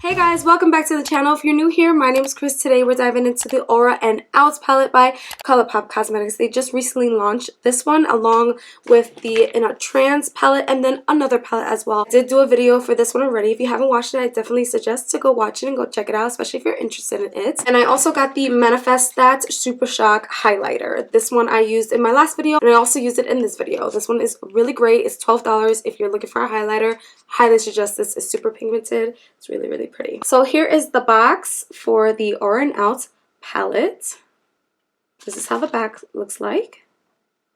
Hey guys, welcome back to the channel. If you're new here, my name is Chris. Today we're diving into the Aura and Out palette by ColourPop Cosmetics. They just recently launched this one along with the In a Trance palette and then another palette as well. I did do a video for this one already. If you haven't watched it, I definitely suggest to go watch it and go check it out, especially if you're interested in it. And I also got the Manifest That Super Shock highlighter. This one I used in my last video and I also used it in this video. This one is really great. It's $12 if you're looking for a highlighter. Highly suggest this. It's super pigmented. It's really pretty. So here is the box for the Aura and Out palette. This is how the back looks like.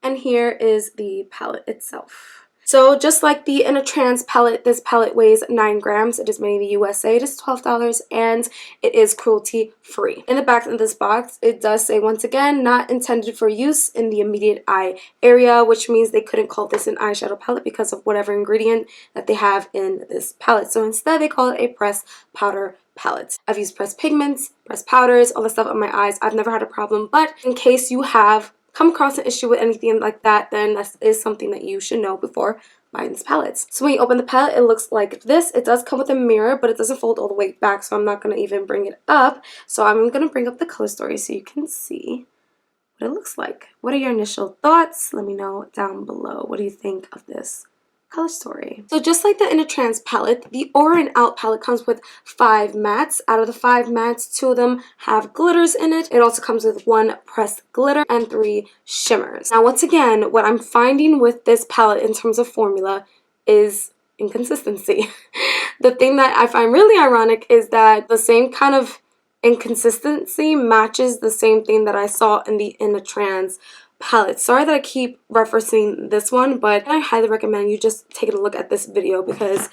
And here is the palette itself. So just like the In a Trance palette, this palette weighs 9 grams. It is made in the USA. It is $12 and it is cruelty free. In the back of this box, it does say once again, not intended for use in the immediate eye area, which means they couldn't call this an eyeshadow palette because of whatever ingredient that they have in this palette. So instead they call it a pressed powder palette. I've used pressed pigments, pressed powders, all the stuff on my eyes. I've never had a problem, but in case you have come across an issue with anything like that, then that is something that you should know before buying this palette. So when you open the palette, it looks like this. It does come with a mirror, but it doesn't fold all the way back, so I'm not going to even bring it up. So I'm going to bring up the color story so you can see what it looks like. What are your initial thoughts? Let me know down below. What do you think of this color story? So just like the In a Trance palette, the Aura and Out palette comes with 5 mattes. Out of the 5 mattes, 2 of them have glitters in it. It also comes with 1 pressed glitter and 3 shimmers. Now once again, what I'm finding with this palette in terms of formula is inconsistency. The thing that I find really ironic is that the same kind of inconsistency matches the same thing that I saw in the In a Trance palette. Sorry that I keep referencing this one, but I highly recommend you just take a look at this video because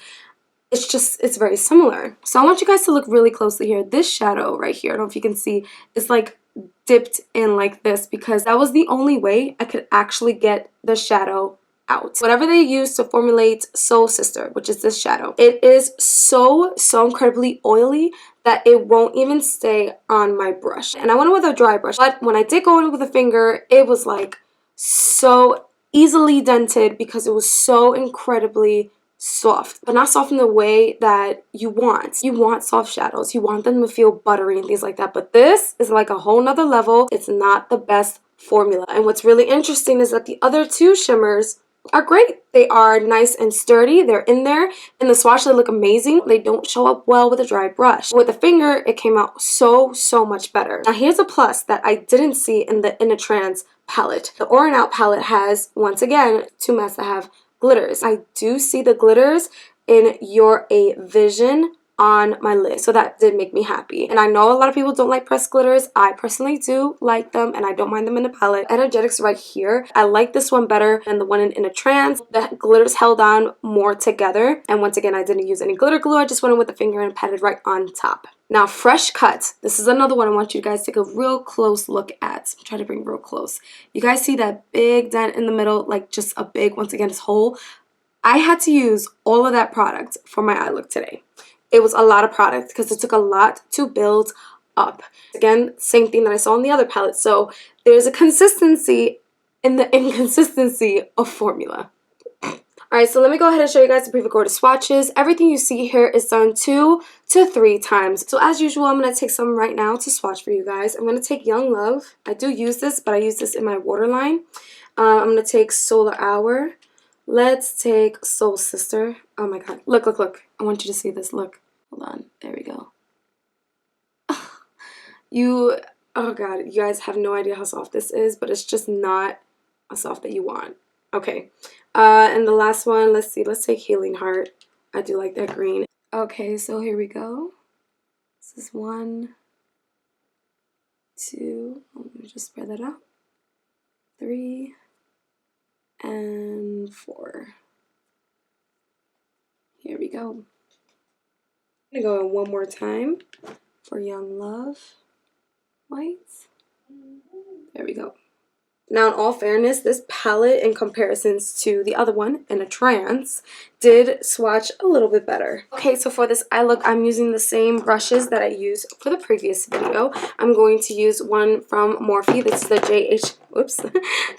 it's very similar. So I want you guys to look really closely here. This shadow right here, I don't know if you can see, is like dipped in like this because that was the only way I could actually get the shadow out. Whatever they use to formulate Soul Sister, which is this shadow, it is so incredibly oily that it won't even stay on my brush. And I went in with a dry brush, but when I did go in with a finger, it was like so easily dented because it was so incredibly soft, but not soft in the way that you want. You want soft shadows. You want them to feel buttery and things like that, but this is like a whole nother level. It's not the best formula. And what's really interesting is that the other 2 shimmers are great. They are nice and sturdy. They're in there. In the swatch, they look amazing. They don't show up well with a dry brush. With a finger, it came out so much better. Now, here's a plus that I didn't see in the In a Trance palette. The Aura and Out palette has, once again, 2 mattes that have glitters. I do see the glitters in You're a Vision on my lid, so that did make me happy. And I know a lot of people don't like pressed glitters. I personally do like them and I don't mind them in the palette. Energetics right here, I like this one better than the one in a Trance. The glitters held on more together, and once again I didn't use any glitter glue. I just went in with the finger and patted right on top. Now, Fresh Cut, this is another one I want you guys to take a real close look at. Try to bring real close. You guys see that big dent in the middle, like just a big, once again, this hole? I had to use all of that product for my eye look today. It was a lot of product because it took a lot to build up. Again, same thing that I saw in the other palette. So there's a consistency in the inconsistency of formula. Alright, so let me go ahead and show you guys the pre-recorded swatches. Everything you see here is done 2 to 3 times. So as usual, I'm going to take some right now to swatch for you guys. I'm going to take Young Love. I do use this, but I use this in my waterline. I'm going to take Solar Hour. Let's take Soul Sister. Oh my god. Look. I want you to see this. Look. Hold on. There we go. Oh god, you guys have no idea how soft this is, but it's just not a soft that you want. Okay. And the last one, let's see. Let's take Healing Heart. I do like that green. Okay, so here we go. This is 1, 2. Let me just spread that out. 3. And 4. Here we go. I'm gonna go in one more time for Young Love Whites. There we go. Now, in all fairness, this palette, in comparisons to the other one, In a Trance, did swatch a little bit better. Okay, so for this eye look, I'm using the same brushes that I used for the previous video. I'm going to use one from Morphe. This is the JH oops,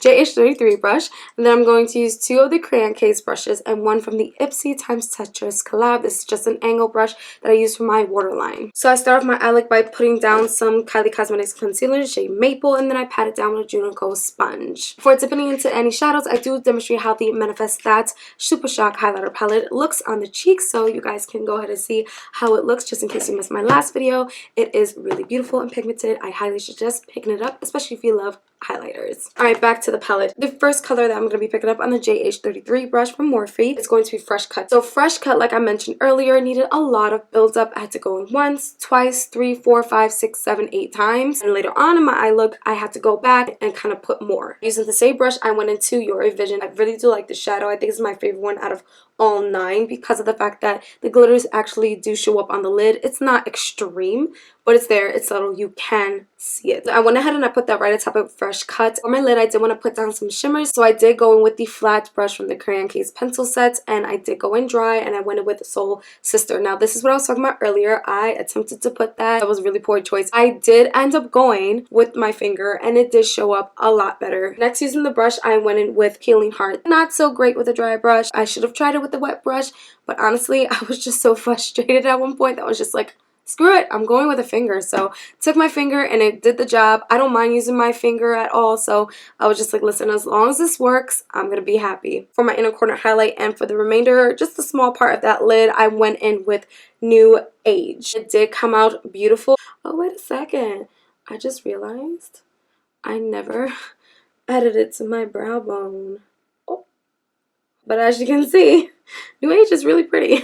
JH33 brush. And then I'm going to use 2 of the crayon case brushes and 1 from the Ipsy x Tetris collab. This is just an angle brush that I use for my waterline. So I start off my eye look by putting down some Kylie Cosmetics concealer, shade Maple, and then I pat it down with a Junico sponge. Before dipping into any shadows, I do demonstrate how the Manifest That Super Shock highlighter palette looks on the cheeks, so you guys can go ahead and see how it looks just in case you missed my last video. It is really beautiful and pigmented. I highly suggest picking it up, especially if you love highlighters. Alright, back to the palette. The first color that I'm going to be picking up on the JH33 brush from Morphe is going to be Fresh Cut. So Fresh Cut, like I mentioned earlier, needed a lot of build up. I had to go in once, twice, 3, 4, 5, 6, 7, 8 times. And later on in my eye look, I had to go back and kind of put more. Using the same brush, I went into Your Vision. I really do like the shadow. I think it's my favorite one out of all 9 because of the fact that the glitters actually do show up on the lid. It's not extreme, but it's there. It's subtle. You can see it. I went ahead and I put that right on top of Fresh Cut. On my lid, I did want to put down some shimmers, so I did go in with the flat brush from the Crayon Case pencil set, and I did go in dry, and I went in with Soul Sister. Now, this is what I was talking about earlier. I attempted to put that. That was a really poor choice. I did end up going with my finger, and it did show up a lot better. Next, using the brush, I went in with Healing Heart. Not so great with a dry brush. I should have tried it with the wet brush, but honestly, I was just so frustrated at one point that I was just like, screw it, I'm going with a finger. So took my finger and it did the job. I don't mind using my finger at all, so I was just like, listen, as long as this works, I'm gonna be happy. For my inner corner highlight and for the remainder, just a small part of that lid, I went in with New Age. It did come out beautiful. Oh, wait a second, I just realized I never added it to my brow bone. Oh. But as you can see, New Age is really pretty.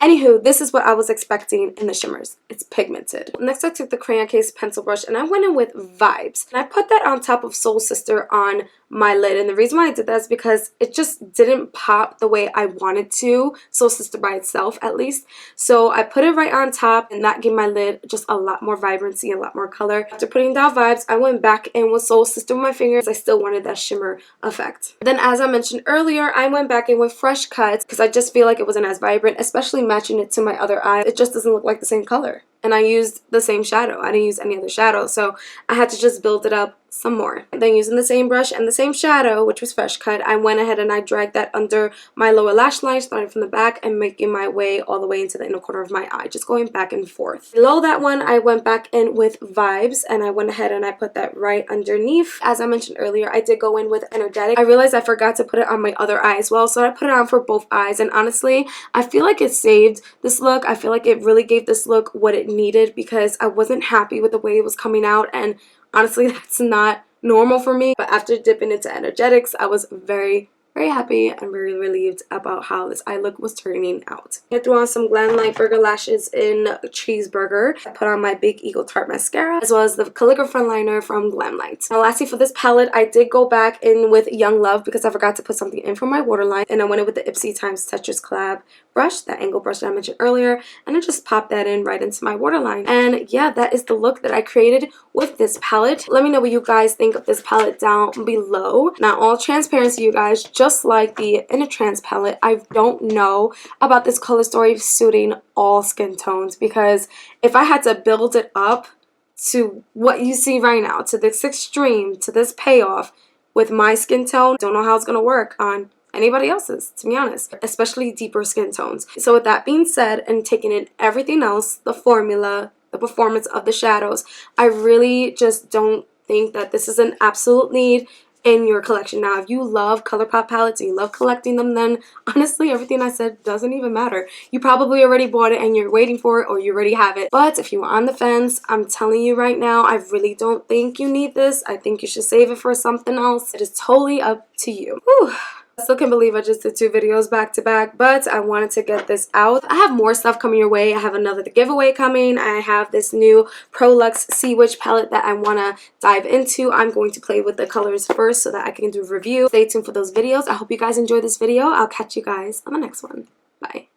Anywho, this is what I was expecting in the shimmers. It's pigmented. Next, I took the Crayon Case pencil brush and I went in with Vibes. And I put that on top of Soul Sister on my lid. And the reason why I did that is because it just didn't pop the way I wanted to. Soul Sister by itself, at least. So I put it right on top and that gave my lid just a lot more vibrancy, a lot more color. After putting down Vibes, I went back in with Soul Sister with my fingers. I still wanted that shimmer effect. Then, as I mentioned earlier, I went back in with Fresh Cut because I just feel like it wasn't as vibrant, especially matching it to my other eye. It just doesn't look like the same color. And I used the same shadow. I didn't use any other shadow, so I had to just build it up some more. And then using the same brush and the same shadow, which was Fresh Cut, I went ahead and I dragged that under my lower lash line, starting from the back and making my way all the way into the inner corner of my eye, just going back and forth. Below that one, I went back in with Vibes, and I went ahead and I put that right underneath. As I mentioned earlier, I did go in with Energetic. I realized I forgot to put it on my other eye as well, so I put it on for both eyes, and honestly, I feel like it saved this look. I feel like it really gave this look what it needed because I wasn't happy with the way it was coming out, and honestly, that's not normal for me. But after dipping into Energetics, I was very happy and very relieved about how this eye look was turning out. I threw on some Glam Light Burger Lashes in Cheeseburger. I put on my Big Eagle Tarte Mascara as well as the Calligrapher liner from Glam Light. Now lastly, for this palette, I did go back in with Young Love because I forgot to put something in for my waterline, and I went in with the Ipsy x Tetris collab brush, that angle brush that I mentioned earlier, and I just popped that in right into my waterline. And yeah, that is the look that I created with this palette. Let me know what you guys think of this palette down below. Now, all transparency, you guys, just like the Inner Trans palette, I don't know about this color story suiting all skin tones, because if I had to build it up to what you see right now, to this extreme, to this payoff with my skin tone, don't know how it's gonna work on anybody else's, to be honest, especially deeper skin tones. So with that being said, and taking in everything else, the formula, the performance of the shadows, I really just don't think that this is an absolute need in your collection. Now, if you love ColourPop palettes and you love collecting them, then honestly, everything I said doesn't even matter. You probably already bought it and you're waiting for it, or you already have it. But if you're on the fence, I'm telling you right now, I really don't think you need this. I think you should save it for something else. It is totally up to you. Whew. I still can't believe I just did 2 videos back to back, but I wanted to get this out. I have more stuff coming your way. I have another giveaway coming. I have this new Prolux Sea Witch palette that I want to dive into. I'm going to play with the colors first so that I can do a review. Stay tuned for those videos. I hope you guys enjoyed this video. I'll catch you guys on the next one. Bye.